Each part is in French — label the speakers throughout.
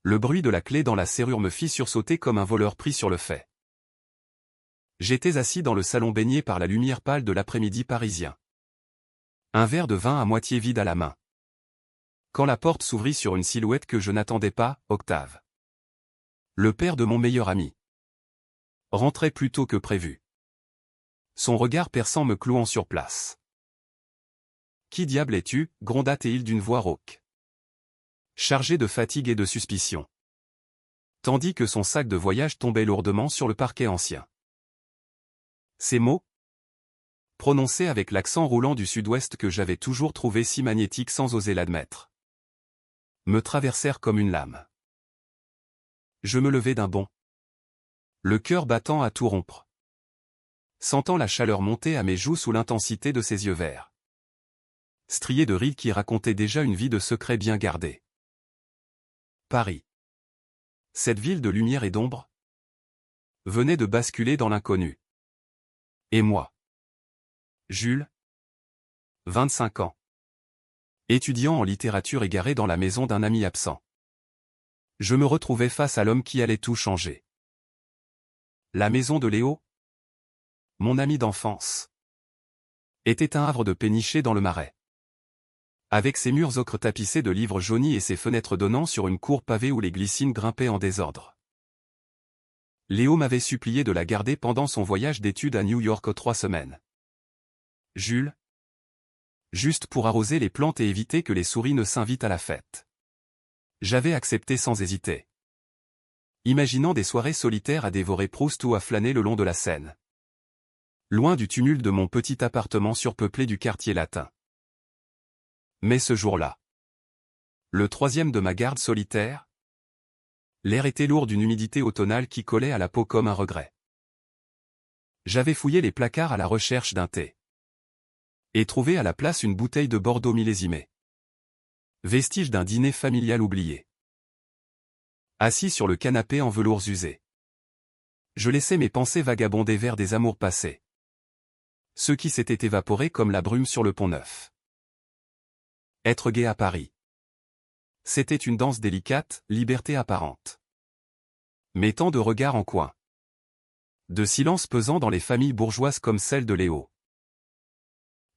Speaker 1: Le bruit de la clé dans la serrure me fit sursauter comme un voleur pris sur le fait. J'étais assis dans le salon baigné par la lumière pâle de l'après-midi parisien. Un verre de vin à moitié vide à la main. Quand la porte s'ouvrit sur une silhouette que je n'attendais pas, Octave. Le père de mon meilleur ami. Rentrait plus tôt que prévu. Son regard perçant me clouant sur place. « Qui diable es-tu » gronda-t-il d'une voix rauque. Chargé de fatigue et de suspicion. Tandis que son sac de voyage tombait lourdement sur le parquet ancien. Ces mots, prononcés avec l'accent roulant du sud-ouest que j'avais toujours trouvé si magnétique sans oser l'admettre, me traversèrent comme une lame. Je me levai d'un bond, le cœur battant à tout rompre, sentant la chaleur monter à mes joues sous l'intensité de ses yeux verts, striés de rides qui racontaient déjà une vie de secret bien gardée. Paris. Cette ville de lumière et d'ombre venait de basculer dans l'inconnu. Et moi, Jules, 25 ans, étudiant en littérature égaré dans la maison d'un ami absent. Je me retrouvais face à l'homme qui allait tout changer. La maison de Léo, mon ami d'enfance, était un havre de péniché dans le Marais. Avec ses murs ocre tapissés de livres jaunis et ses fenêtres donnant sur une cour pavée où les glycines grimpaient en désordre. Léo m'avait supplié de la garder pendant son voyage d'études à New York aux 3 semaines. Jules. Juste pour arroser les plantes et éviter que les souris ne s'invitent à la fête. J'avais accepté sans hésiter. Imaginant des soirées solitaires à dévorer Proust ou à flâner le long de la Seine. Loin du tumulte de mon petit appartement surpeuplé du quartier latin. Mais ce jour-là, le 3e de ma garde solitaire, l'air était lourd d'une humidité automnale qui collait à la peau comme un regret. J'avais fouillé les placards à la recherche d'un thé. Et trouvé à la place une bouteille de Bordeaux millésimée. Vestige d'un dîner familial oublié. Assis sur le canapé en velours usé. Je laissais mes pensées vagabonder vers des amours passés. Ceux qui s'étaient évaporés comme la brume sur le Pont-Neuf. Être gai à Paris. C'était une danse délicate, liberté apparente. Mais tant de regards en coin. De silence pesant dans les familles bourgeoises comme celle de Léo.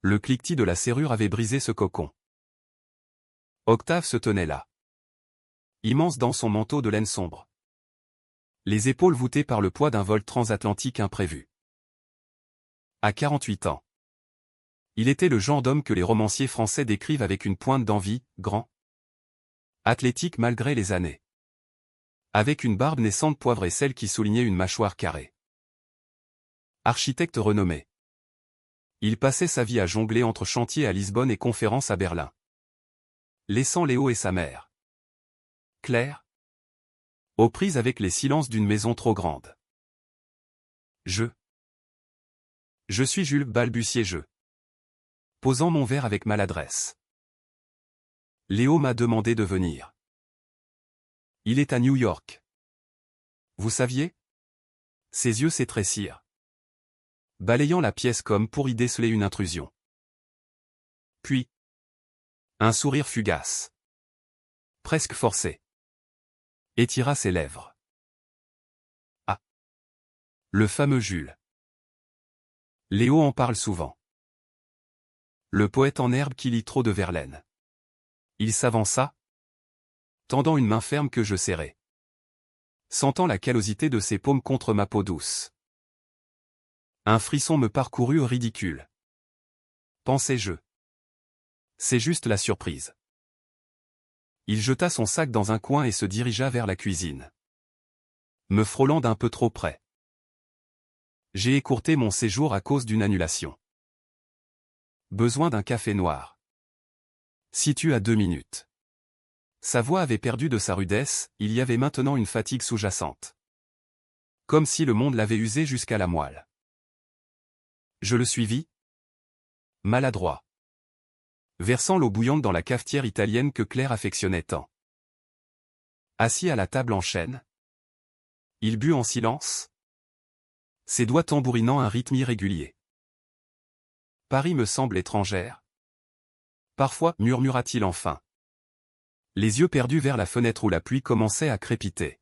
Speaker 1: Le cliquetis de la serrure avait brisé ce cocon. Octave se tenait là. Immense dans son manteau de laine sombre. Les épaules voûtées par le poids d'un vol transatlantique imprévu. À 48 ans. Il était le genre d'homme que les romanciers français décrivent avec une pointe d'envie, grand. Athlétique malgré les années. Avec une barbe naissante poivrée celle qui soulignait une mâchoire carrée. Architecte renommé. Il passait sa vie à jongler entre chantiers à Lisbonne et conférences à Berlin. Laissant Léo et sa mère. Claire. Aux prises avec les silences d'une maison trop grande. Je suis Jules, balbutiai je. Posant mon verre avec maladresse. Léo m'a demandé de venir. Il est à New York. Vous saviez? Ses yeux s'étrécirent. Balayant la pièce comme pour y déceler une intrusion. Puis, un sourire fugace. Presque forcé. Étira ses lèvres. Ah. Le fameux Jules. Léo en parle souvent. Le poète en herbe qui lit trop de Verlaine. Il s'avança, tendant une main ferme que je serrai. Sentant la callosité de ses paumes contre ma peau douce. Un frisson me parcourut au ridicule. Pensai-je. C'est juste la surprise. Il jeta son sac dans un coin et se dirigea vers la cuisine. Me frôlant d'un peu trop près. J'ai écourté mon séjour à cause d'une annulation. Besoin d'un café noir. Si tu as 2 minutes. Sa voix avait perdu de sa rudesse, il y avait maintenant une fatigue sous-jacente. Comme si le monde l'avait usé jusqu'à la moelle. Je le suivis. Maladroit. Versant l'eau bouillante dans la cafetière italienne que Claire affectionnait tant. Assis à la table en chêne. Il but en silence. Ses doigts tambourinant un rythme irrégulier. Paris me semble étrangère. Parfois, murmura-t-il enfin. Les yeux perdus vers la fenêtre où la pluie commençait à crépiter.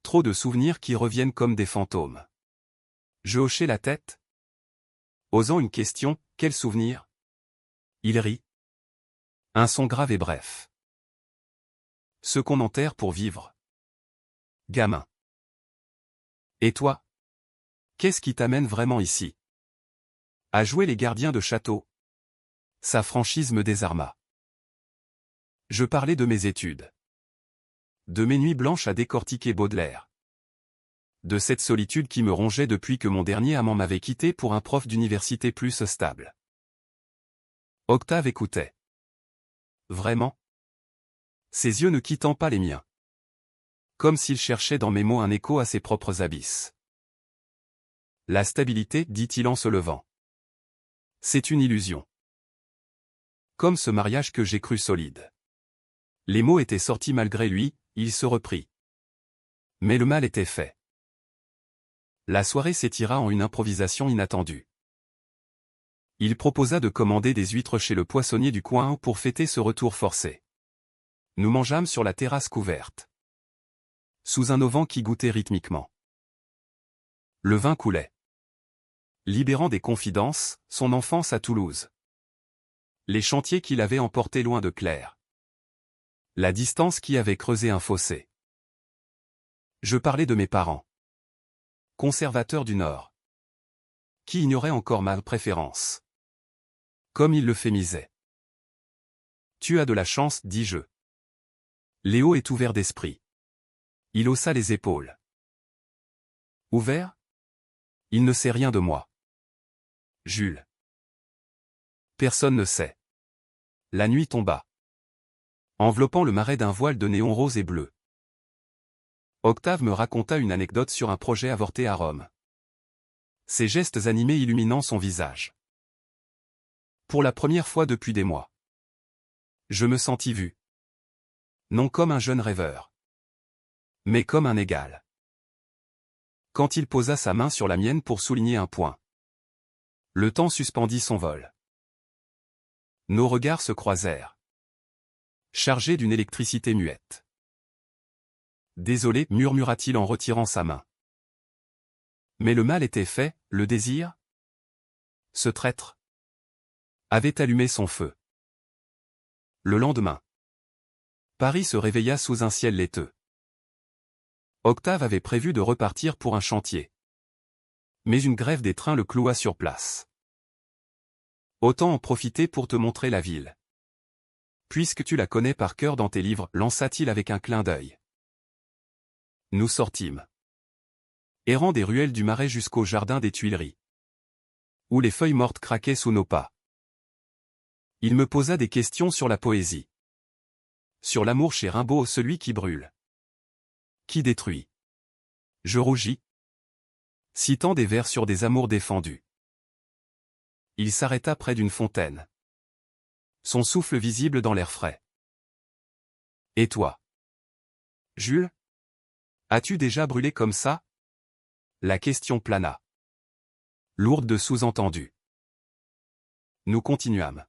Speaker 1: Trop de souvenirs qui reviennent comme des fantômes. Je hochai la tête. Osant une question, quel souvenir? Il rit. Un son grave et bref. Ce qu'on enterre pour vivre. Gamin. Et toi? Qu'est-ce qui t'amène vraiment ici? À jouer les gardiens de château. Sa franchise me désarma. Je parlais de mes études. De mes nuits blanches à décortiquer Baudelaire. De cette solitude qui me rongeait depuis que mon dernier amant m'avait quitté pour un prof d'université plus stable. Octave écoutait. Vraiment? Ses yeux ne quittant pas les miens. Comme s'il cherchait dans mes mots un écho à ses propres abysses. La stabilité, dit-il en se levant. C'est une illusion. Comme ce mariage que j'ai cru solide. Les mots étaient sortis malgré lui, il se reprit. Mais le mal était fait. La soirée s'étira en une improvisation inattendue. Il proposa de commander des huîtres chez le poissonnier du coin pour fêter ce retour forcé. Nous mangeâmes sur la terrasse couverte. Sous un auvent qui goûtait rythmiquement. Le vin coulait. Libérant des confidences, son enfance à Toulouse. Les chantiers qu'il avait emportés loin de Claire. La distance qui avait creusé un fossé. Je parlais de mes parents. Conservateurs du Nord. Qui ignorait encore ma préférence. Comme il l'euphémisait. Tu as de la chance, dis-je. Léo est ouvert d'esprit. Il haussa les épaules. Ouvert? Il ne sait rien de moi. Jules. Personne ne sait. La nuit tomba. Enveloppant le marais d'un voile de néon rose et bleu. Octave me raconta une anecdote sur un projet avorté à Rome. Ses gestes animés illuminant son visage. Pour la première fois depuis des mois. Je me sentis vu. Non comme un jeune rêveur. Mais comme un égal. Quand il posa sa main sur la mienne pour souligner un point. Le temps suspendit son vol. Nos regards se croisèrent. Chargés d'une électricité muette. Désolé, murmura-t-il en retirant sa main. Mais le mal était fait, le désir? Ce traître avait allumé son feu. Le lendemain. Paris se réveilla sous un ciel laiteux. Octave avait prévu de repartir pour un chantier. Mais une grève des trains le cloua sur place. Autant en profiter pour te montrer la ville. Puisque tu la connais par cœur dans tes livres, lança-t-il avec un clin d'œil. Nous sortîmes. Errant des ruelles du Marais jusqu'au jardin des Tuileries. Où les feuilles mortes craquaient sous nos pas. Il me posa des questions sur la poésie. Sur l'amour chez Rimbaud, celui qui brûle. Qui détruit. Je rougis. Citant des vers sur des amours défendus. Il s'arrêta près d'une fontaine. Son souffle visible dans l'air frais. Et toi? Jules? As-tu déjà brûlé comme ça? La question plana. Lourde de sous-entendus. Nous continuâmes.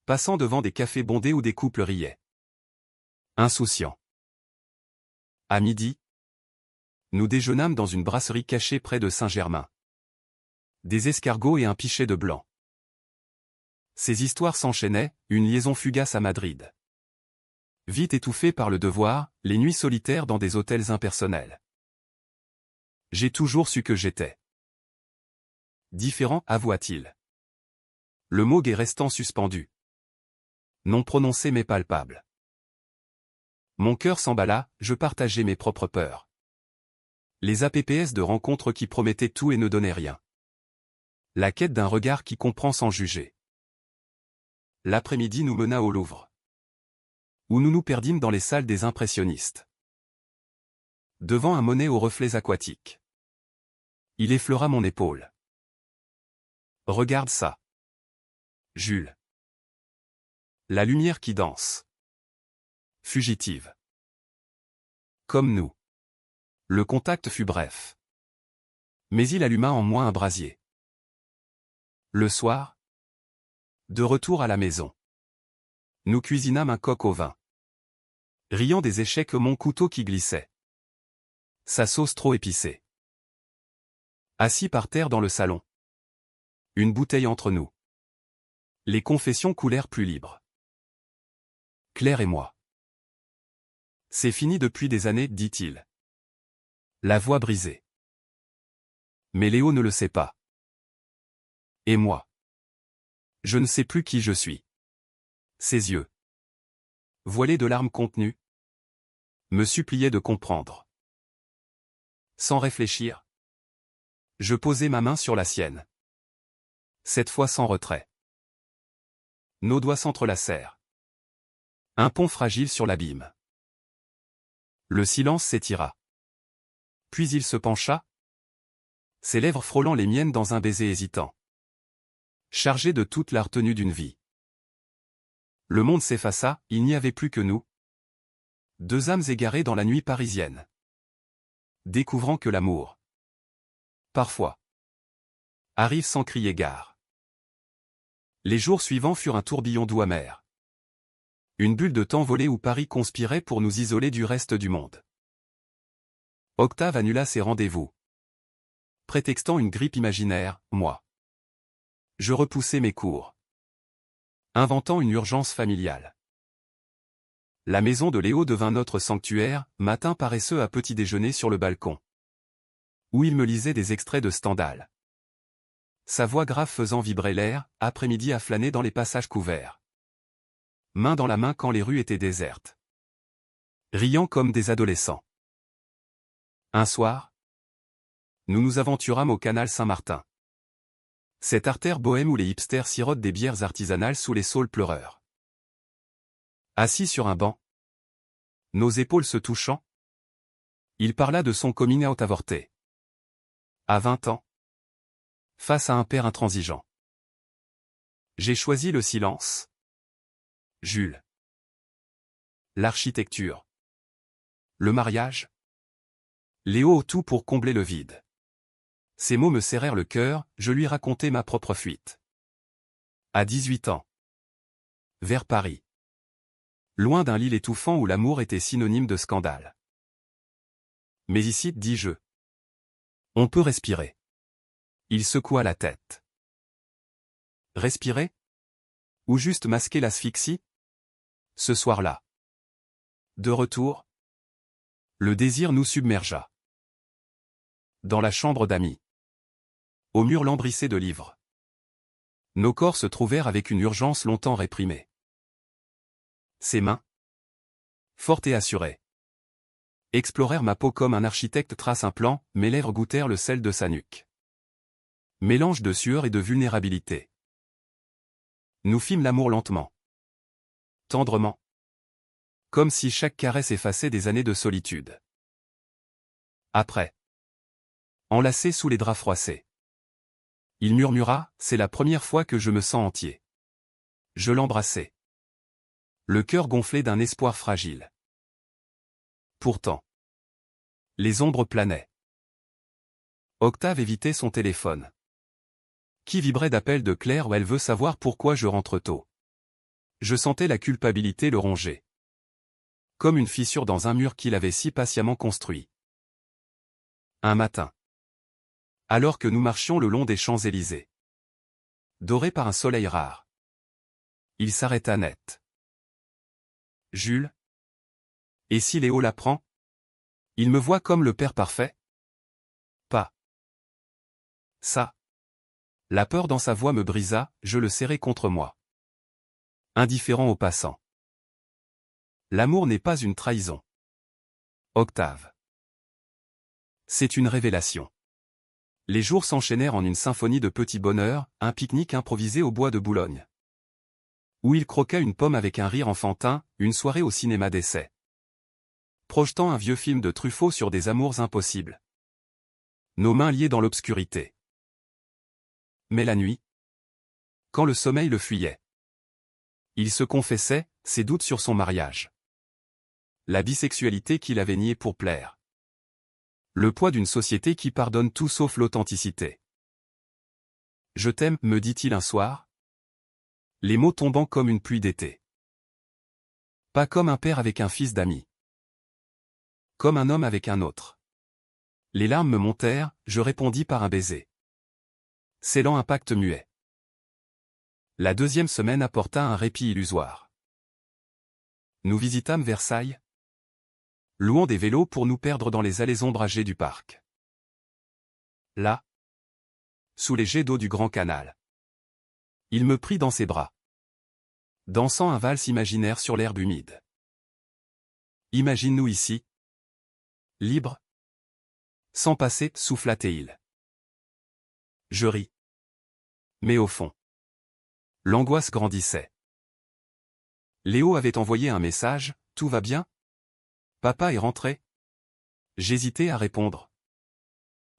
Speaker 1: Passant devant des cafés bondés où des couples riaient. Insouciants. À midi, nous déjeunâmes dans une brasserie cachée près de Saint-Germain. Des escargots et un pichet de blanc. Ces histoires s'enchaînaient, une liaison fugace à Madrid. Vite étouffée par le devoir, les nuits solitaires dans des hôtels impersonnels. J'ai toujours su que j'étais différent, avoua-t-il. Le mot gai restant suspendu. Non prononcé mais palpable. Mon cœur s'emballa, je partageais mes propres peurs. Les APPS de rencontres qui promettaient tout et ne donnaient rien. La quête d'un regard qui comprend sans juger. L'après-midi nous mena au Louvre. Où nous nous perdîmes dans les salles des impressionnistes. Devant un Monet aux reflets aquatiques. Il effleura mon épaule. Regarde ça. Jules. La lumière qui danse. Fugitive. Comme nous. Le contact fut bref. Mais il alluma en moi un brasier. Le soir. De retour à la maison. Nous cuisinâmes un coq au vin. Riant des échecs mon couteau qui glissait. Sa sauce trop épicée. Assis par terre dans le salon. Une bouteille entre nous. Les confessions coulèrent plus libres. Claire et moi. C'est fini depuis des années, dit-il. La voix brisée. Mais Léo ne le sait pas. Et moi. Je ne sais plus qui je suis. Ses yeux, voilés de larmes contenues, me suppliaient de comprendre. Sans réfléchir, je posai ma main sur la sienne. Cette fois sans retrait. Nos doigts s'entrelacèrent. Un pont fragile sur l'abîme. Le silence s'étira. Puis il se pencha, ses lèvres frôlant les miennes dans un baiser hésitant. Chargé de toute la retenue d'une vie. Le monde s'effaça, il n'y avait plus que nous. Deux âmes égarées dans la nuit parisienne. Découvrant que l'amour, parfois, arrive sans crier gare. Les jours suivants furent un tourbillon doux amer. Une bulle de temps volée où Paris conspirait pour nous isoler du reste du monde. Octave annula ses rendez-vous. Prétextant une grippe imaginaire, moi. Je repoussai mes cours. Inventant une urgence familiale. La maison de Léo devint notre sanctuaire, matin paresseux à petit déjeuner sur le balcon. Où il me lisait des extraits de Stendhal. Sa voix grave faisant vibrer l'air, après-midi à flâner dans les passages couverts. Main dans la main quand les rues étaient désertes. Riant comme des adolescents. Un soir, nous nous aventurâmes au canal Saint-Martin. Cette artère bohème où les hipsters sirotent des bières artisanales sous les saules pleureurs. Assis sur un banc, nos épaules se touchant, il parla de son coming out avorté. À 20 ans, face à un père intransigeant. J'ai choisi le silence. Jules. L'architecture. Le mariage. Léo tout pour combler le vide. Ces mots me serrèrent le cœur, je lui racontai ma propre fuite. À 18 ans. Vers Paris. Loin d'un Lille étouffant où l'amour était synonyme de scandale. Mais ici, dis-je, on peut respirer. Il secoua la tête. Respirer? Ou juste masquer l'asphyxie? Ce soir-là. De retour, le désir nous submergea. Dans la chambre d'amis. Au mur lambrissé de livres. Nos corps se trouvèrent avec une urgence longtemps réprimée. Ses mains, fortes et assurées, explorèrent ma peau comme un architecte trace un plan, mes lèvres goûtèrent le sel de sa nuque. Mélange de sueur et de vulnérabilité. Nous fîmes l'amour lentement. Tendrement. Comme si chaque caresse effaçait des années de solitude. Après. Enlacé sous les draps froissés. Il murmura, c'est la première fois que je me sens entier. Je l'embrassai. Le cœur gonflé d'un espoir fragile. Pourtant. Les ombres planaient. Octave évitait son téléphone. Qui vibrait d'appels de Claire où elle veut savoir pourquoi je rentre tôt. Je sentais la culpabilité le ronger. Comme une fissure dans un mur qu'il avait si patiemment construit. Un matin. Alors que nous marchions le long des Champs-Élysées. Doré par un soleil rare. Il s'arrêta net. Jules? Et si Léo l'apprend? Il me voit comme le père parfait? Pas. Ça. La peur dans sa voix me brisa, je le serrai contre moi. Indifférent aux passants. L'amour n'est pas une trahison. Octave. C'est une révélation. Les jours s'enchaînèrent en une symphonie de petits bonheurs, un pique-nique improvisé au bois de Boulogne. Où il croqua une pomme avec un rire enfantin, une soirée au cinéma d'essai. Projetant un vieux film de Truffaut sur des amours impossibles. Nos mains liées dans l'obscurité. Mais la nuit, quand le sommeil le fuyait, il se confessait, ses doutes sur son mariage. La bisexualité qu'il avait niée pour plaire. Le poids d'une société qui pardonne tout sauf l'authenticité. Je t'aime, me dit-il un soir. Les mots tombant comme une pluie d'été. Pas comme un père avec un fils d'ami. Comme un homme avec un autre. Les larmes me montèrent, je répondis par un baiser. Scellant un pacte muet. La deuxième semaine apporta un répit illusoire. Nous visitâmes Versailles, louant des vélos pour nous perdre dans les allées ombragées du parc. Là, sous les jets d'eau du Grand Canal, il me prit dans ses bras, dansant un valse imaginaire sur l'herbe humide. Imagine-nous ici, libres, sans passé, souffla-t-il. Je ris. Mais au fond, l'angoisse grandissait. Léo avait envoyé un message, « Tout va bien ? Papa est rentré ?» J'hésitais à répondre,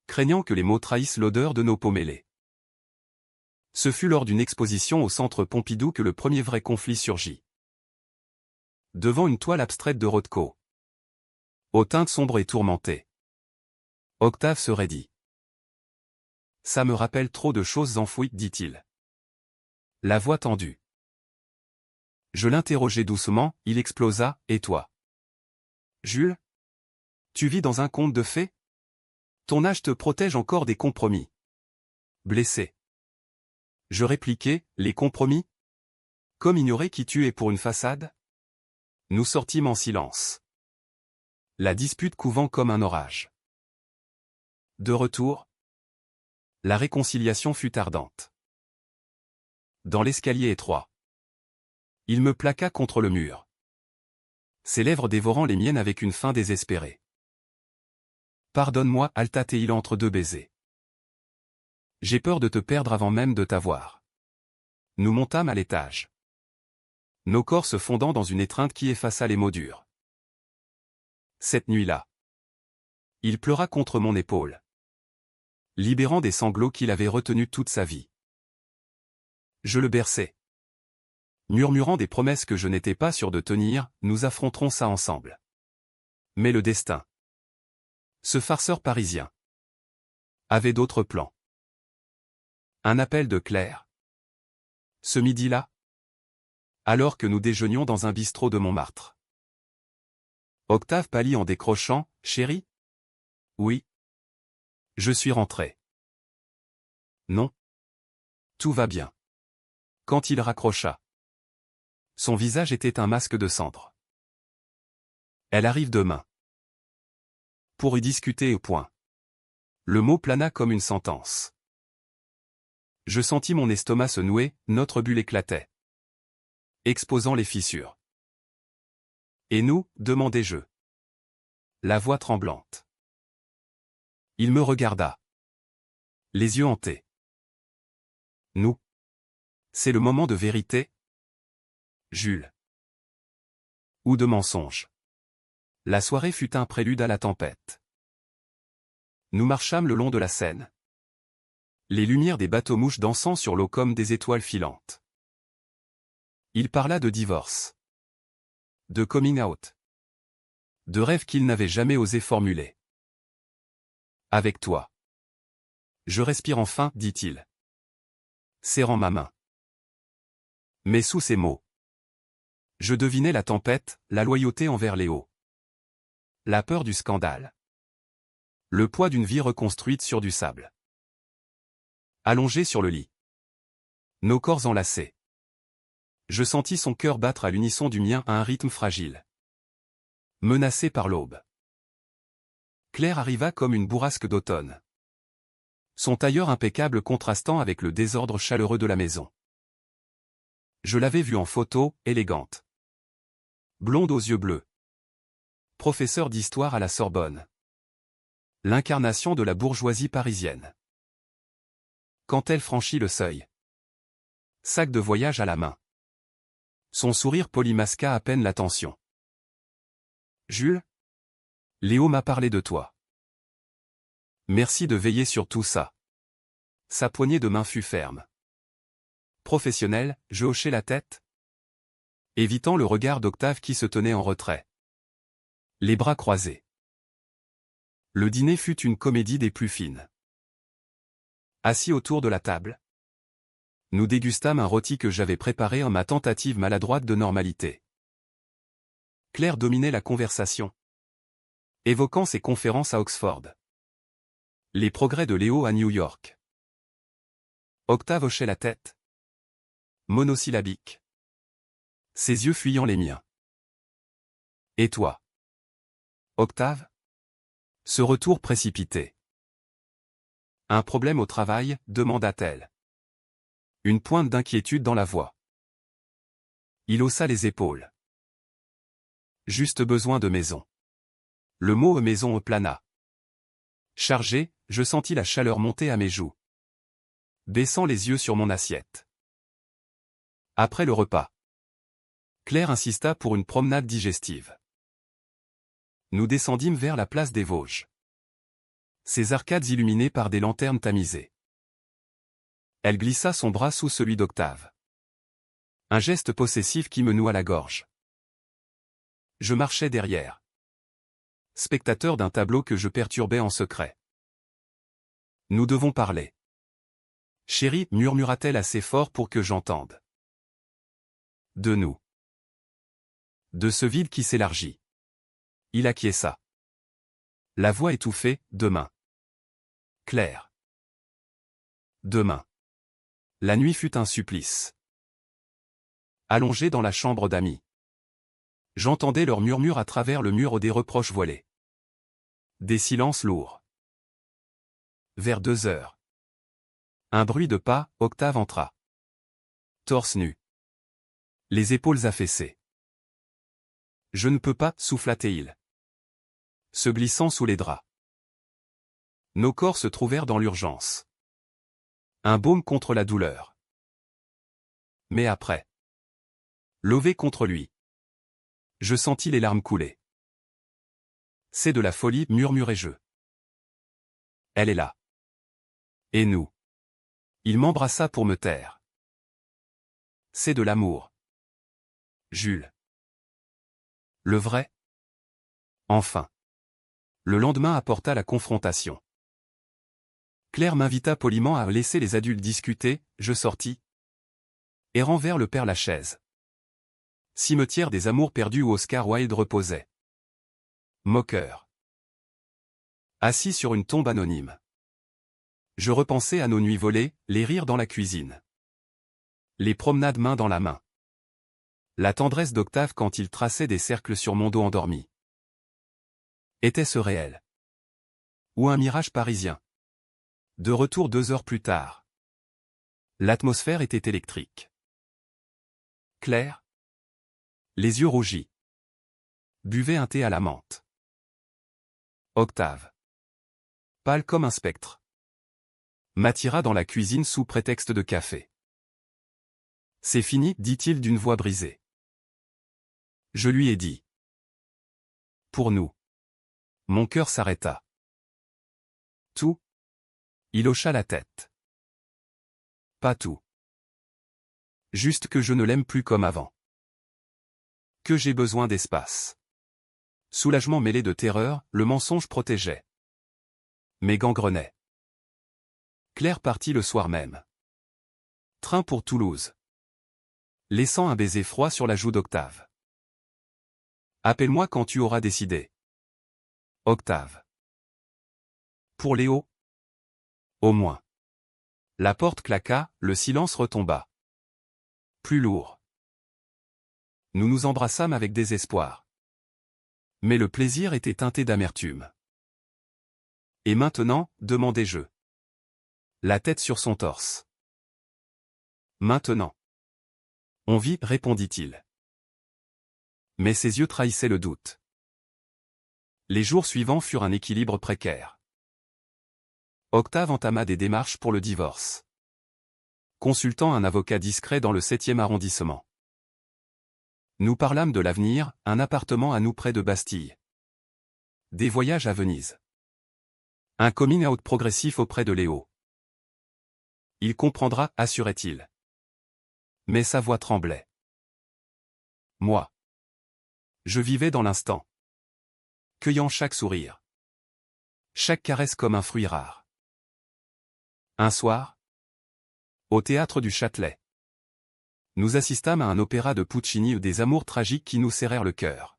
Speaker 1: craignant que les mots trahissent l'odeur de nos peaux mêlées. Ce fut lors d'une exposition au Centre Pompidou que le premier vrai conflit surgit. Devant une toile abstraite de Rothko, aux teintes sombres et tourmentées, Octave se raidit. « Ça me rappelle trop de choses enfouies, dit-il. La voix tendue. Je l'interrogeai doucement, il explosa, « Et toi ? Jules ? Tu vis dans un conte de fées ? Ton âge te protège encore des compromis. » Blessé. Je répliquai, « Les compromis ? Comme ignorer qui tu es pour une façade ?» Nous sortîmes en silence. La dispute couvant comme un orage. De retour, la réconciliation fut ardente. Dans l'escalier étroit, il me plaqua contre le mur, ses lèvres dévorant les miennes avec une faim désespérée. « Pardonne-moi, halta-t-il entre deux baisers. J'ai peur de te perdre avant même de t'avoir. » Nous montâmes à l'étage, nos corps se fondant dans une étreinte qui effaça les mots durs. Cette nuit-là, il pleura contre mon épaule, libérant des sanglots qu'il avait retenus toute sa vie. Je le berçai, murmurant des promesses que je n'étais pas sûr de tenir, « Nous affronterons ça ensemble. » Mais le destin, ce farceur parisien, avait d'autres plans. Un appel de Claire. Ce midi-là, alors que nous déjeunions dans un bistrot de Montmartre. Octave pâlit en décrochant, « Chérie ? Oui. Je suis rentré. » Non. Tout va bien. Quand il raccrocha, son visage était un masque de cendre. Elle arrive demain. Pour y discuter au point. Le mot plana comme une sentence. Je sentis mon estomac se nouer, notre bulle éclatait, exposant les fissures. Et nous, demandai-je. La voix tremblante. Il me regarda, les yeux hantés. Nous. C'est le moment de vérité, Jules. Ou de mensonge. La soirée fut un prélude à la tempête. Nous marchâmes le long de la Seine, les lumières des bateaux-mouches dansant sur l'eau comme des étoiles filantes. Il parla de divorce, de coming out, de rêves qu'il n'avait jamais osé formuler. Avec toi. Je respire enfin, dit-il, serrant ma main. Mais sous ces mots, je devinais la tempête, la loyauté envers Léo, la peur du scandale, le poids d'une vie reconstruite sur du sable. Allongé sur le lit, nos corps enlacés, je sentis son cœur battre à l'unisson du mien à un rythme fragile, menacé par l'aube. Claire arriva comme une bourrasque d'automne, son tailleur impeccable contrastant avec le désordre chaleureux de la maison. Je l'avais vue en photo, élégante, blonde aux yeux bleus, professeure d'histoire à la Sorbonne, l'incarnation de la bourgeoisie parisienne. Quand elle franchit le seuil, sac de voyage à la main, son sourire poli masqua à peine l'attention. « Jules ? Léo m'a parlé de toi. Merci de veiller sur tout ça. » Sa poignée de main fut ferme. Professionnel, je hochai la tête, évitant le regard d'Octave qui se tenait en retrait, les bras croisés. Le dîner fut une comédie des plus fines. Assis autour de la table, nous dégustâmes un rôti que j'avais préparé en ma tentative maladroite de normalité. Claire dominait la conversation, évoquant ses conférences à Oxford. Les progrès de Léo à New York. Octave hochait la tête. Monosyllabique. Ses yeux fuyant les miens. Et toi? Octave? Ce retour précipité. Un problème au travail, demanda-t-elle. Une pointe d'inquiétude dans la voix. Il haussa les épaules. Juste besoin de maison. Le mot maison plana. Chargé, je sentis la chaleur monter à mes joues. Baissant les yeux sur mon assiette. Après le repas. Claire insista pour une promenade digestive. Nous descendîmes vers la place des Vosges. Ses arcades illuminées par des lanternes tamisées. Elle glissa son bras sous celui d'Octave. Un geste possessif qui me noua la gorge. Je marchais derrière. Spectateur d'un tableau que je perturbais en secret. Nous devons parler. Chérie, murmura-t-elle assez fort pour que j'entende. De nous. De ce vide qui s'élargit. Il acquiesça. La voix étouffée, demain. Claire. Demain. La nuit fut un supplice. Allongé dans la chambre d'amis. J'entendais leurs murmures à travers le mur des reproches voilés. Des silences lourds. Vers 2 heures. Un bruit de pas, Octave entra. Torse nu. Les épaules affaissées. Je ne peux pas, souffla-t-il. Se glissant sous les draps. Nos corps se trouvèrent dans l'urgence. Un baume contre la douleur. Mais après. Lové contre lui. Je sentis les larmes couler. C'est de la folie, murmurai-je. Elle est là. Et nous. Il m'embrassa pour me taire. C'est de l'amour. Jules. Le vrai? Enfin. Le lendemain apporta la confrontation. Claire m'invita poliment à laisser les adultes discuter, je sortis. Errant vers le Père-Lachaise. Cimetière des amours perdus où Oscar Wilde reposait. Moqueur. Assis sur une tombe anonyme. Je repensais à nos nuits volées, les rires dans la cuisine. Les promenades main dans la main. La tendresse d'Octave quand il traçait des cercles sur mon dos endormi. Était-ce réel? Ou un mirage parisien? De retour 2 heures plus tard. L'atmosphère était électrique. Claire. Les yeux rougis. Buvait un thé à la menthe. Octave. Pâle comme un spectre. M'attira dans la cuisine sous prétexte de café. C'est fini, dit-il d'une voix brisée. Je lui ai dit. Pour nous. Mon cœur s'arrêta. Tout? Il hocha la tête. Pas tout. Juste que je ne l'aime plus comme avant. Que j'ai besoin d'espace. Soulagement mêlé de terreur, le mensonge protégeait. Mais gangrenait. Claire partit le soir même. Train pour Toulouse. Laissant un baiser froid sur la joue d'Octave. Appelle-moi quand tu auras décidé. Octave. Pour Léo? Au moins. La porte claqua, le silence retomba. Plus lourd. Nous nous embrassâmes avec désespoir. Mais le plaisir était teinté d'amertume. Et maintenant, demandai-je. La tête sur son torse. Maintenant. On vit, répondit-il. Mais ses yeux trahissaient le doute. Les jours suivants furent un équilibre précaire. Octave entama des démarches pour le divorce. Consultant un avocat discret dans le 7e arrondissement. Nous parlâmes de l'avenir, un appartement à nous près de Bastille. Des voyages à Venise. Un coming out progressif auprès de Léo. Il comprendra, assurait-il. Mais sa voix tremblait. Moi. Je vivais dans l'instant. Cueillant chaque sourire. Chaque caresse comme un fruit rare. Un soir. Au théâtre du Châtelet. Nous assistâmes à un opéra de Puccini ou des amours tragiques qui nous serrèrent le cœur.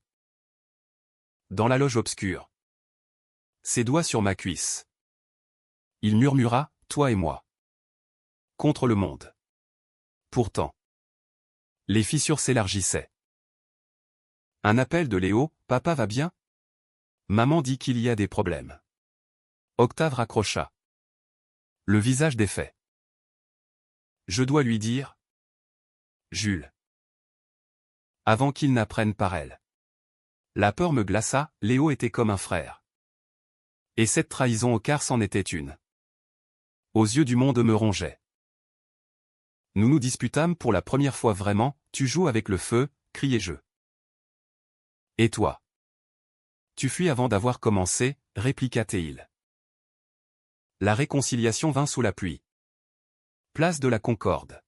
Speaker 1: dans la loge obscure. Ses doigts sur ma cuisse. Il murmura, toi et moi. Contre le monde. Pourtant. Les fissures s'élargissaient. Un appel de Léo, papa va bien? Maman dit qu'il y a des problèmes. Octave raccrocha. Le visage défait. Je dois lui dire. Jules. Avant qu'il n'apprenne par elle. La peur me glaça, Léo était comme un frère. Et cette trahison au quart c'en était une. Aux yeux du monde me rongeait. Nous nous disputâmes pour la première fois vraiment, tu joues avec le feu, criai-je. Et toi? Tu fuis avant d'avoir commencé, répliqua Théil. La réconciliation vint sous la pluie. Place de la Concorde.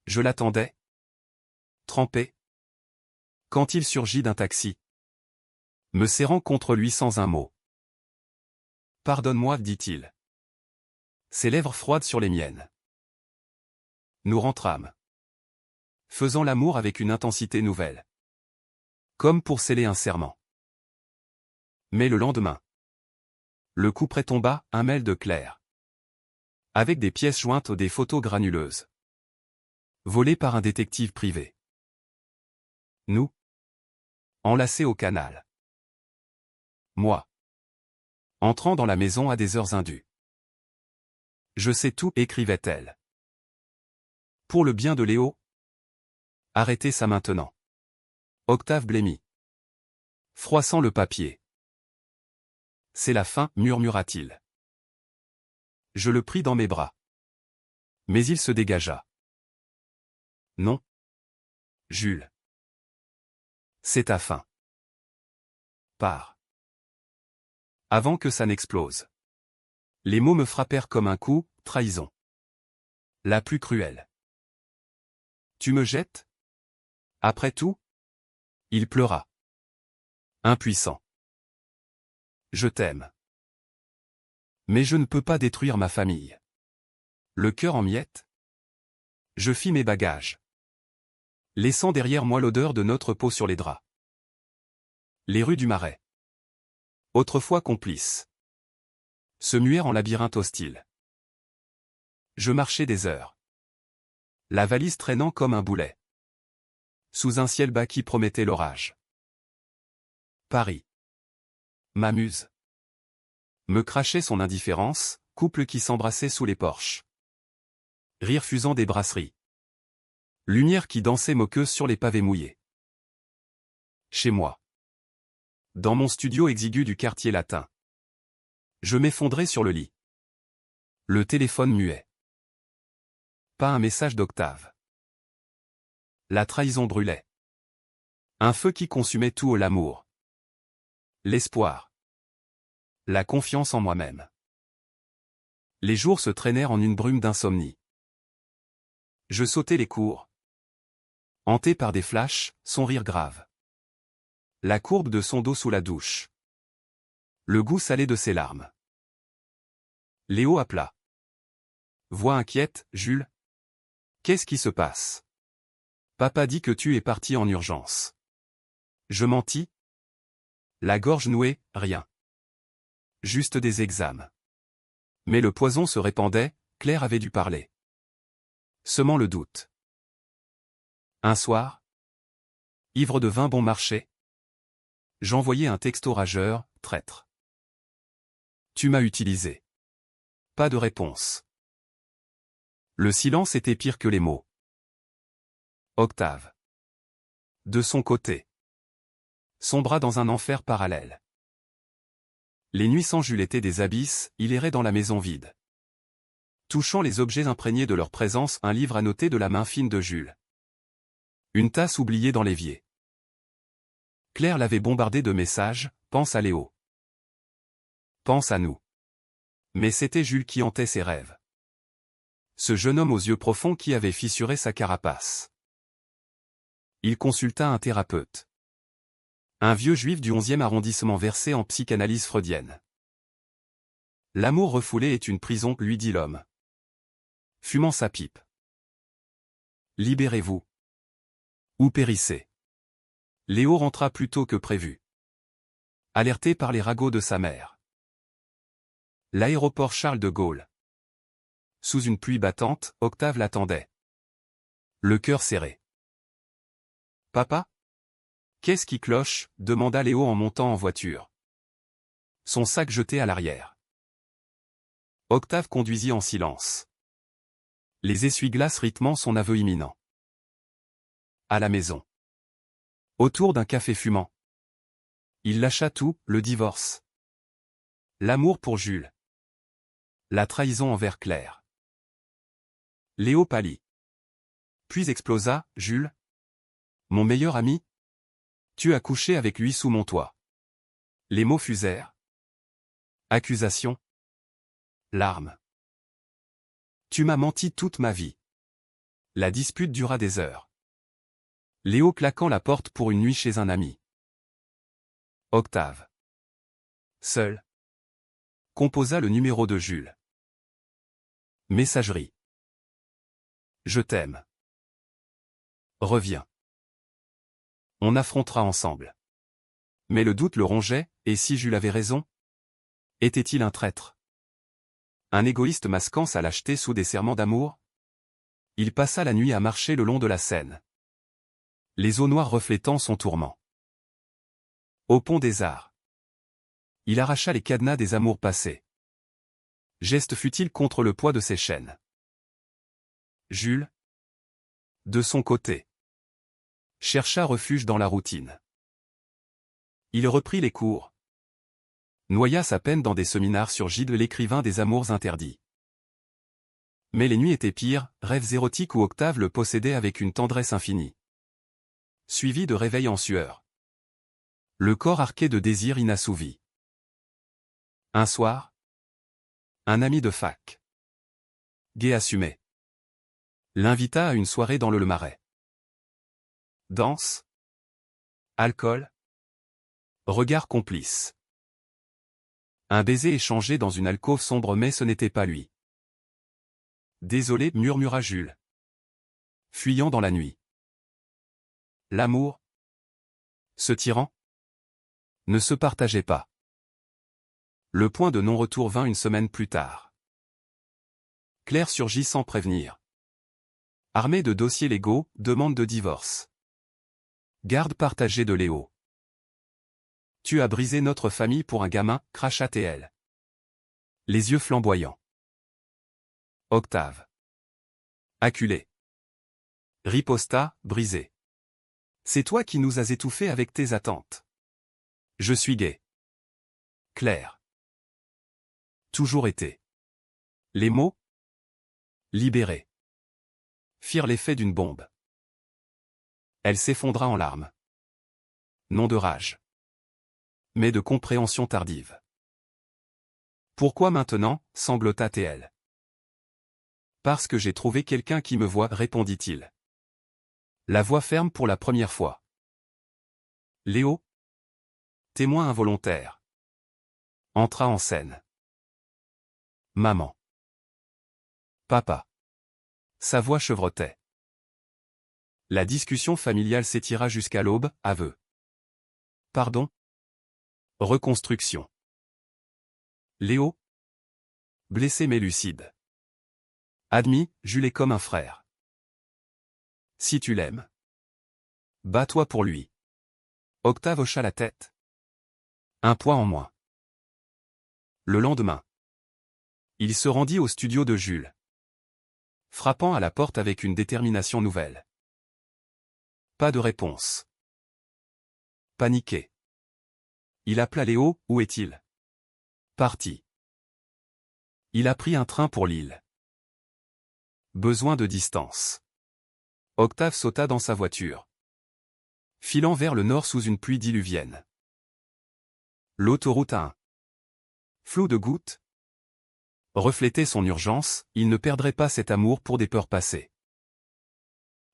Speaker 1: Je l'attendais. Trempé. Quand il surgit d'un taxi. Me serrant contre lui sans un mot. Pardonne-moi, dit-il. Ses lèvres froides sur les miennes. Nous rentrâmes. Faisant l'amour avec une intensité nouvelle. Comme pour sceller un serment. Mais le lendemain. Le couperet tomba, un mail de Claire. Avec des pièces jointes ou des photos granuleuses. Volées par un détective privé. Nous. Enlacés au canal. Moi. Entrant dans la maison à des heures indues. Je sais tout, écrivait-elle. Pour le bien de Léo. Arrêtez ça maintenant. Octave blêmit. Froissant le papier. C'est la fin, murmura-t-il. Je le pris dans mes bras. Mais il se dégagea. Non. Jules. C'est ta fin. Pars. Avant que ça n'explose. Les mots me frappèrent comme un coup, trahison. La plus cruelle. Tu me jettes? Après tout? Il pleura. Impuissant. Je t'aime. Mais je ne peux pas détruire ma famille. Le cœur en miettes? Je fis mes bagages. Laissant derrière moi l'odeur de notre peau sur les draps. Les rues du Marais. Autrefois complices. Se muèrent en labyrinthe hostile. Je marchais des heures. La valise traînant comme un boulet. Sous un ciel bas qui promettait l'orage. Paris. M'amuse. Me crachait son indifférence, couple qui s'embrassait sous les porches. Rire fusant des brasseries. Lumière qui dansait moqueuse sur les pavés mouillés. Chez moi. Dans mon studio exigu du quartier latin. Je m'effondrais sur le lit. Le téléphone muet. Pas un message d'Octave. La trahison brûlait. Un feu qui consumait tout l'amour. L'espoir. La confiance en moi-même. Les jours se traînèrent en une brume d'insomnie. Je sautais les cours. Hanté par des flashs, son rire grave. La courbe de son dos sous la douche. Le goût salé de ses larmes. Léo appela. Voix inquiète, Jules. Qu'est-ce qui se passe? Papa dit que tu es parti en urgence. Je mentis? La gorge nouée, rien. Juste des examens. Mais le poison se répandait, Claire avait dû parler. Semant le doute. Un soir, ivre de vin bon marché, j'envoyai un texto rageur, traître. Tu m'as utilisé. Pas de réponse. Le silence était pire que les mots. Octave. De son côté. Sombra dans un enfer parallèle. Les nuits sans Jules étaient des abysses, il errait dans la maison vide. Touchant les objets imprégnés de leur présence, un livre annoté de la main fine de Jules. Une tasse oubliée dans l'évier. Claire l'avait bombardé de messages, pense à Léo. Pense à nous. Mais c'était Jules qui hantait ses rêves. Ce jeune homme aux yeux profonds qui avait fissuré sa carapace. Il consulta un thérapeute. Un vieux juif du 11e arrondissement versé en psychanalyse freudienne. L'amour refoulé est une prison, lui dit l'homme. Fumant sa pipe. Libérez-vous. Ou périssez. Léo rentra plus tôt que prévu. alerté par les ragots de sa mère. L'aéroport Charles de Gaulle. Sous une pluie battante, Octave l'attendait. Le cœur serré. « Papa ? Qu'est-ce qui cloche ?» demanda Léo en montant en voiture. Son sac jeté à l'arrière. Octave conduisit en silence. Les essuie-glaces rythmant son aveu imminent. À la maison. Autour d'un café fumant. Il lâcha tout, le divorce. L'amour pour Jules. La trahison envers Claire. Léo pâlit. Puis explosa, « Jules ? Mon meilleur ami ? Tu as couché avec lui sous mon toit. » Les mots fusèrent. Accusation. Larmes. Tu m'as menti toute ma vie. La dispute dura des heures. Léo claquant la porte pour une nuit chez un ami. Octave. Seul. Composa le numéro de Jules. Messagerie. Je t'aime. Reviens. On affrontera ensemble. Mais le doute le rongeait, et si Jules avait raison ? Était-il un traître ? Un égoïste masquant sa lâcheté sous des serments d'amour ? Il passa la nuit à marcher le long de la Seine. Les eaux noires reflétant son tourment. Au pont des Arts. Il arracha les cadenas des amours passés. Geste futile contre le poids de ses chaînes. Jules, de son côté, chercha refuge dans la routine. Il reprit les cours. Noya sa peine dans des seminars sur Gide l'écrivain des amours interdits. Mais les nuits étaient pires, rêves érotiques où Octave le possédait avec une tendresse infinie. Suivi de réveils en sueur. Le corps arqué de désirs inassouvis. Un soir, un ami de fac, gai assumé, l'invita à une soirée dans le Marais. Danse, alcool, regard complice. Un baiser échangé dans une alcôve sombre mais ce n'était pas lui. Désolé, murmura Jules, fuyant dans la nuit. L'amour, ce tyran, ne se partageait pas. Le point de non-retour vint une semaine plus tard. Claire surgit sans prévenir. Armée de dossiers légaux, demande de divorce. Garde partagée de Léo. Tu as brisé notre famille pour un gamin, cracha-t-elle. Les yeux flamboyants. Octave. Acculé. Riposta, brisé. C'est toi qui nous as étouffés avec tes attentes. Je suis gai. Claire. Toujours été. Les mots, libérés, firent l'effet d'une bombe. Elle s'effondra en larmes. Non de rage, mais de compréhension tardive. Pourquoi maintenant, sanglota-t-elle. Parce que j'ai trouvé quelqu'un qui me voit, répondit-il. La voix ferme pour la première fois. Léo, témoin involontaire, entra en scène. Maman. Papa. Sa voix chevrotait. La discussion familiale s'étira jusqu'à l'aube, aveu. Pardon. Reconstruction. Léo. Blessé mais lucide. Admis, Jules est comme un frère. Si tu l'aimes, bats-toi pour lui. Octave hocha la tête. Un poids en moins. Le lendemain, il se rendit au studio de Jules, frappant à la porte avec une détermination nouvelle. Pas de réponse. Paniqué. Il appela Léo, où est-il? Parti. Il a pris un train pour Lille. Besoin de distance. Octave sauta dans sa voiture, filant vers le nord sous une pluie diluvienne. L'autoroute 1. Flot de gouttes reflétait son urgence, il ne perdrait pas cet amour pour des peurs passées.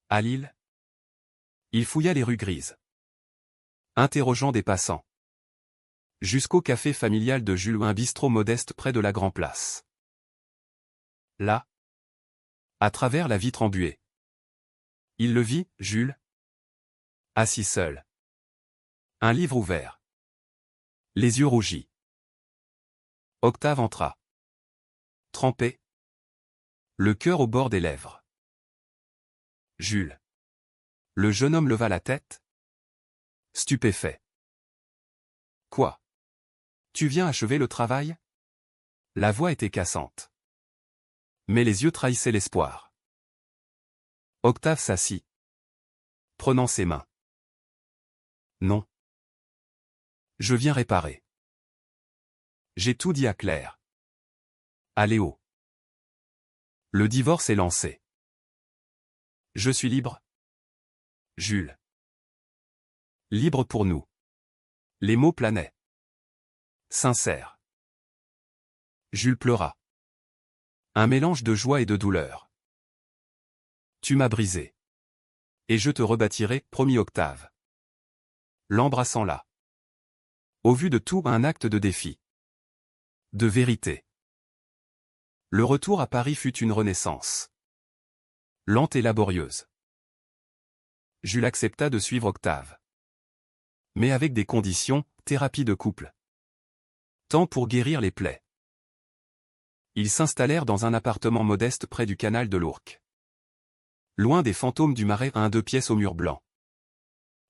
Speaker 1: À Lille, il fouilla les rues grises, interrogeant des passants. Jusqu'au café familial de Jules, un bistrot modeste près de la Grand Place. Là, à travers la vitre embuée, il le vit, Jules, assis seul. Un livre ouvert. Les yeux rougis. Octave entra. Trempé. Le cœur au bord des lèvres. Jules. Le jeune homme leva la tête. Stupéfait. Quoi? Tu viens achever le travail? La voix était cassante. Mais les yeux trahissaient l'espoir. Octave s'assit, prenant ses mains. Non. Je viens réparer. J'ai tout dit à Claire. À Léo. Le divorce est lancé. Je suis libre. Jules. Libre pour nous. Les mots planaient. Sincère. Jules pleura. Un mélange de joie et de douleur. Tu m'as brisé. Et je te rebâtirai, promit Octave. L'embrassant là. Au vu de tout, un acte de défi. De vérité. Le retour à Paris fut une renaissance. Lente et laborieuse. Jules accepta de suivre Octave. Mais avec des conditions, thérapie de couple. Temps pour guérir les plaies. Ils s'installèrent dans un appartement modeste près du canal de l'Ourcq. Loin des fantômes du Marais, un 2 pièces au mur blanc.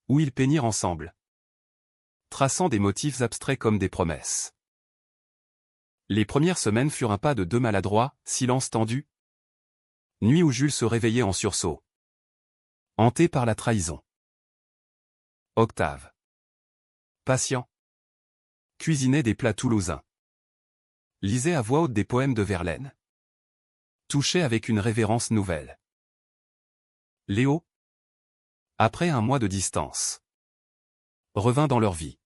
Speaker 1: Où ils peignirent ensemble. Traçant des motifs abstraits comme des promesses. Les premières semaines furent un pas de deux maladroits, silence tendu. Nuit où Jules se réveillait en sursaut. Hanté par la trahison. Octave. Patient. Cuisinait des plats toulousains. Lisait à voix haute des poèmes de Verlaine. Touchait avec une révérence nouvelle. Léo. Après un mois de distance. Revint dans leur vie.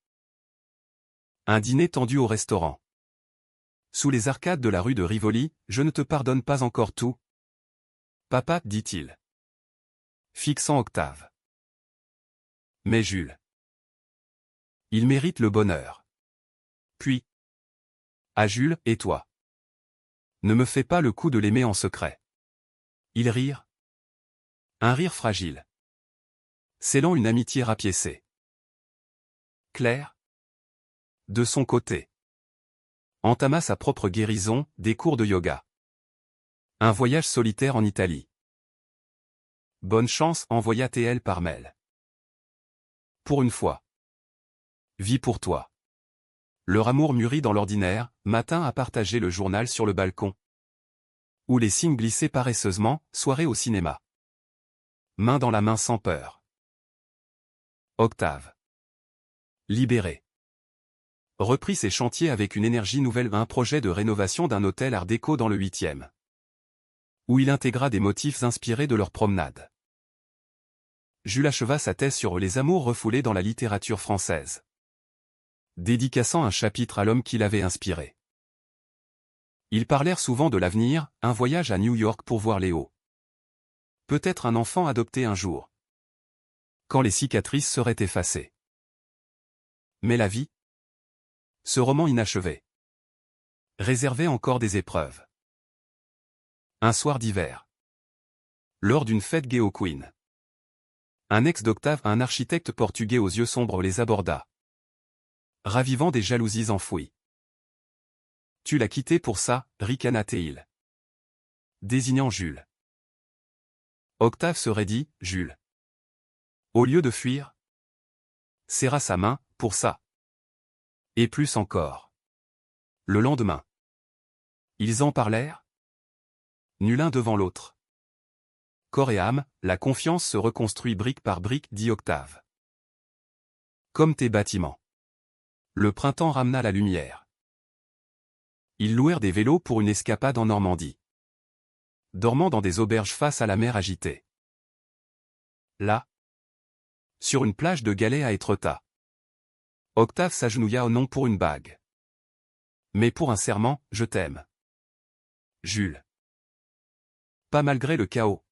Speaker 1: Un dîner tendu au restaurant. Sous les arcades de la rue de Rivoli, je ne te pardonne pas encore tout. Papa, dit-il. Fixant Octave. Mais Jules. Il mérite le bonheur. Puis. À Jules, et toi. Ne me fais pas le coup de l'aimer en secret. Ils rirent. Un rire fragile. Scellant une amitié rapiécée. Claire. De son côté. Entama sa propre guérison, des cours de yoga. Un voyage solitaire en Italie. Bonne chance, envoya TL par mail. Pour une fois. Vis pour toi. Leur amour mûrit dans l'ordinaire, matin à partager le journal sur le balcon. Où les signes glissaient paresseusement, soirée au cinéma. Main dans la main sans peur. Octave. Libéré. Reprit ses chantiers avec une énergie nouvelle, un projet de rénovation d'un hôtel art déco dans le 8e. Où il intégra des motifs inspirés de leur promenade. Jules acheva sa thèse sur les amours refoulés dans la littérature française. Dédicaçant un chapitre à l'homme qui l'avait inspiré. Ils parlèrent souvent de l'avenir, un voyage à New York pour voir Léo. Peut-être un enfant adopté un jour. Quand les cicatrices seraient effacées. Mais la vie? Ce roman inachevé. Réservait encore des épreuves. Un soir d'hiver. Lors d'une fête gay au Queen. Un ex d'Octave, un architecte portugais aux yeux sombres les aborda. Ravivant des jalousies enfouies. Tu l'as quitté pour ça, ricana-t-il. Désignant Jules. Octave se raidit, Jules. Au lieu de fuir, serra sa main, pour ça. Et plus encore. Le lendemain. Ils en parlèrent. Nul l'un devant l'autre. Corps et âme, la confiance se reconstruit brique par brique, dit Octave. Comme tes bâtiments. Le printemps ramena la lumière. Ils louèrent des vélos pour une escapade en Normandie. Dormant dans des auberges face à la mer agitée. Là. Sur une plage de galets à Étretat. Octave s'agenouilla au nom pour une bague. Mais pour un serment, je t'aime. Jules. Pas malgré le chaos.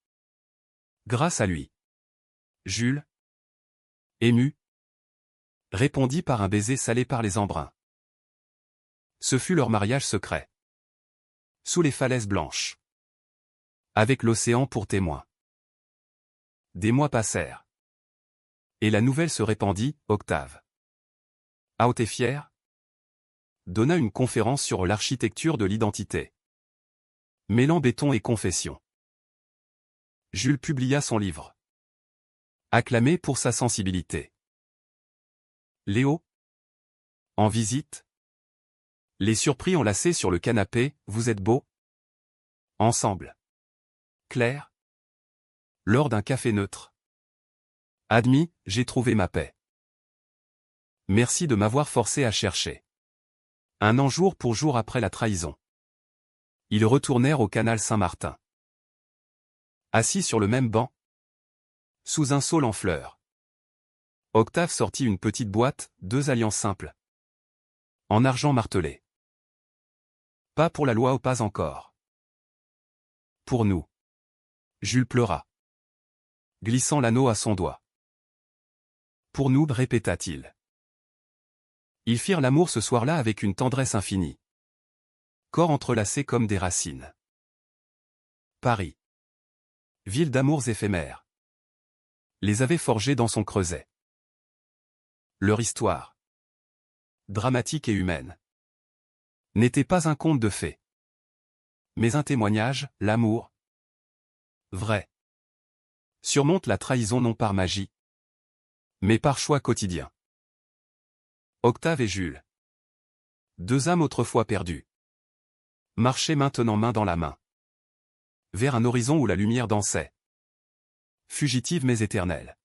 Speaker 1: Grâce à lui. Jules. Ému. Répondit par un baiser salé par les embruns. Ce fut leur mariage secret. Sous les falaises blanches. Avec l'océan pour témoin. Des mois passèrent. Et la nouvelle se répandit, Octave. Ah, t'es fier? donna une conférence sur l'architecture de l'identité. Mêlant béton et confession. Jules publia son livre. Acclamé pour sa sensibilité. Léo. En visite. Les surpris enlacés sur le canapé, vous êtes beaux. Ensemble. Claire. Lors d'un café neutre. Admis, j'ai trouvé ma paix. Merci de m'avoir forcé à chercher. Un an jour pour jour après la trahison. Ils retournèrent au canal Saint-Martin. Assis sur le même banc. Sous un saule en fleurs. Octave sortit une petite boîte, 2 alliances simples. En argent martelé. Pas pour la loi ou pas encore. Pour nous. Jules pleura. Glissant l'anneau à son doigt. Pour nous, répéta-t-il. Ils firent l'amour ce soir-là avec une tendresse infinie. Corps entrelacés comme des racines. Paris. Ville d'amours éphémères. Les avait forgés dans son creuset. Leur histoire, dramatique et humaine, n'était pas un conte de fées, mais un témoignage, l'amour, vrai, surmonte la trahison non par magie, mais par choix quotidien. Octave et Jules, 2 âmes autrefois perdues, marchaient maintenant main dans la main, vers un horizon où la lumière dansait, fugitive mais éternelle.